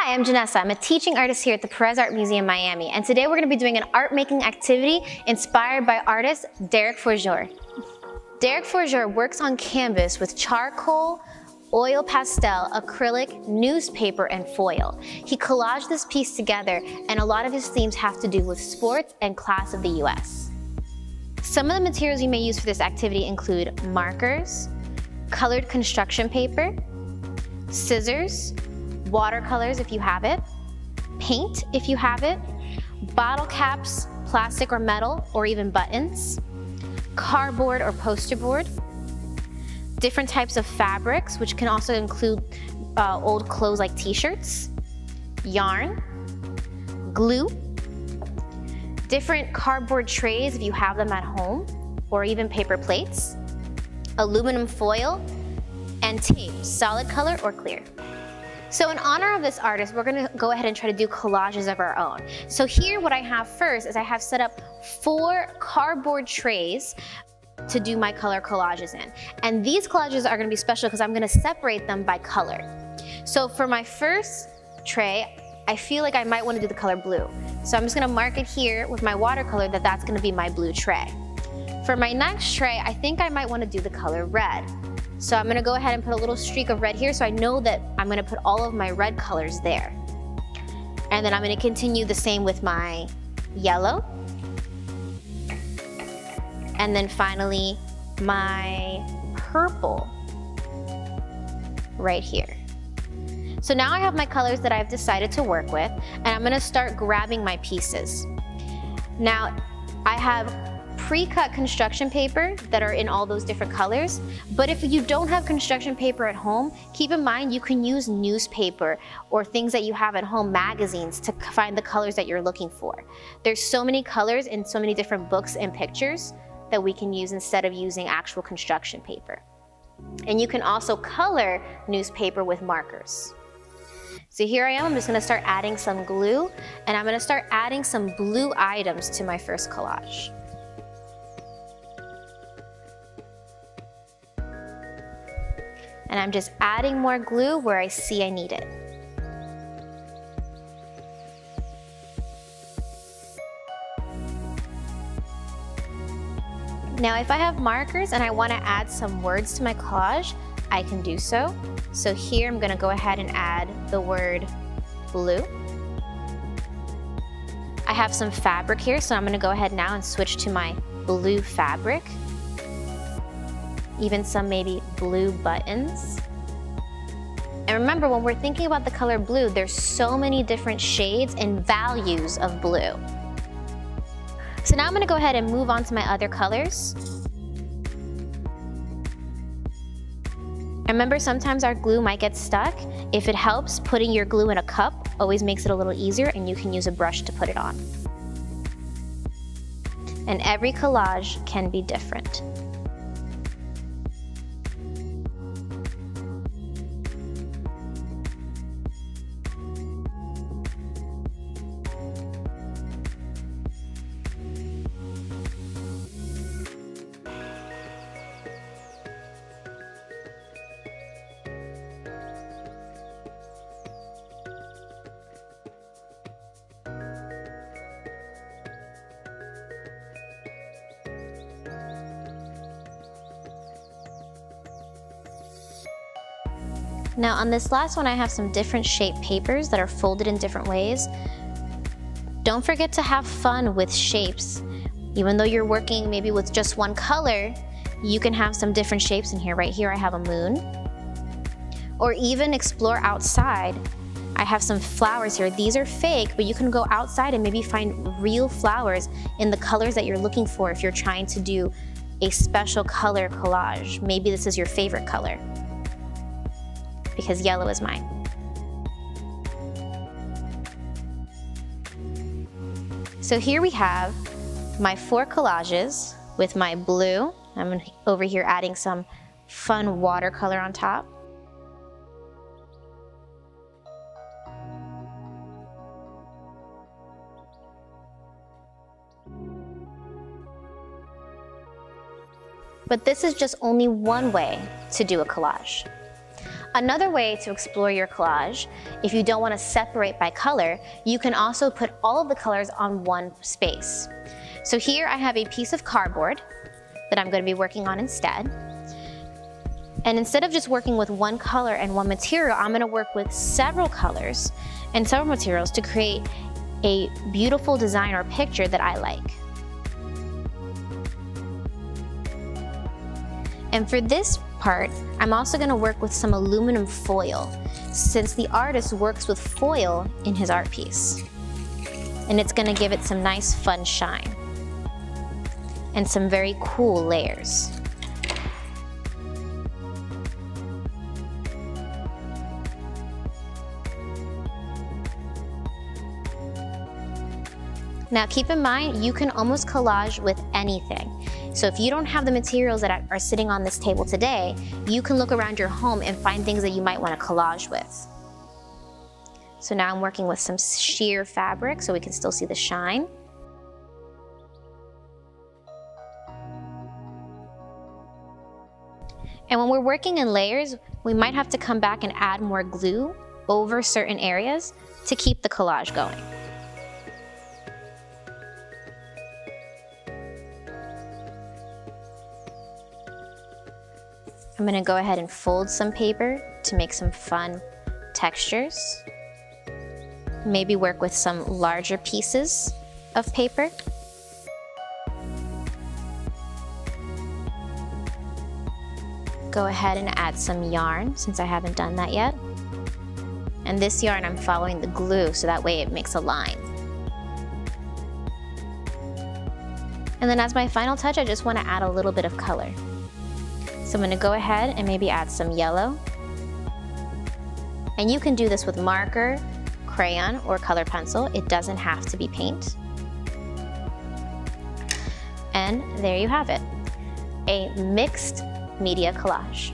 Hi, I'm Janessa. I'm a teaching artist here at the Pérez Art Museum, Miami, and today we're going to be doing an art making activity inspired by artist Derek Fordjour. Derek Fordjour works on canvas with charcoal, oil pastel, acrylic, newspaper, and foil. He collaged this piece together, and a lot of his themes have to do with sports and class of the US. Some of the materials you may use for this activity include markers, colored construction paper, scissors, watercolors if you have it, paint if you have it, bottle caps, plastic or metal, or even buttons, cardboard or poster board, different types of fabrics, which can also include old clothes like t-shirts, yarn, glue, different cardboard trays if you have them at home, or even paper plates, aluminum foil, and tape, solid color or clear. So in honor of this artist, we're going to go ahead and try to do collages of our own. So here what I have first is I have set up 4 cardboard trays to do my color collages in. And these collages are going to be special because I'm going to separate them by color. So for my first tray, I feel like I might want to do the color blue. So I'm just going to mark it here with my watercolor that that's going to be my blue tray. For my next tray, I think I might want to do the color red. So I'm going to go ahead and put a little streak of red here so I know that I'm going to put all of my red colors there. And then I'm going to continue the same with my yellow. And then finally my purple right here. So now I have my colors that I've decided to work with, and I'm going to start grabbing my pieces. Now I have pre-cut construction paper that are in all those different colors, but if you don't have construction paper at home, keep in mind you can use newspaper or things that you have at home, magazines, to find the colors that you're looking for. There's so many colors in so many different books and pictures that we can use instead of using actual construction paper. And you can also color newspaper with markers. So here I am, I'm just going to start adding some glue, and I'm going to start adding some blue items to my first collage. And I'm just adding more glue where I see I need it. Now if I have markers and I want to add some words to my collage, I can do so. So here I'm going to go ahead and add the word blue. I have some fabric here, so I'm going to go ahead now and switch to my blue fabric. Even some maybe blue buttons. And remember, when we're thinking about the color blue, there's so many different shades and values of blue. So now I'm going to go ahead and move on to my other colors. Remember, sometimes our glue might get stuck. If it helps, putting your glue in a cup always makes it a little easier, and you can use a brush to put it on. And every collage can be different. Now on this last one, I have some different shaped papers that are folded in different ways. Don't forget to have fun with shapes. Even though you're working maybe with just one color, you can have some different shapes in here. Right here I have a moon. Or even explore outside. I have some flowers here. These are fake, but you can go outside and maybe find real flowers in the colors that you're looking for if you're trying to do a special color collage. Maybe this is your favorite color, because yellow is mine. So here we have my 4 collages with my blue. I'm over here adding some fun watercolor on top. But this is just only one way to do a collage. Another way to explore your collage, if you don't want to separate by color, you can also put all of the colors on one space. So here I have a piece of cardboard that I'm going to be working on instead. And instead of just working with one color and one material, I'm going to work with several colors and several materials to create a beautiful design or picture that I like. And for this part, I'm also going to work with some aluminum foil, since the artist works with foil in his art piece. And it's going to give it some nice fun shine and some very cool layers. Now keep in mind, you can almost collage with anything. So if you don't have the materials that are sitting on this table today, you can look around your home and find things that you might want to collage with. So now I'm working with some sheer fabric so we can still see the shine. And when we're working in layers, we might have to come back and add more glue over certain areas to keep the collage going. I'm going to go ahead and fold some paper to make some fun textures. Maybe work with some larger pieces of paper. Go ahead and add some yarn, since I haven't done that yet. And this yarn I'm following the glue, so that way it makes a line. And then as my final touch, I just want to add a little bit of color. So I'm going to go ahead and maybe add some yellow. And you can do this with marker, crayon, or color pencil. It doesn't have to be paint. And there you have it, a mixed media collage.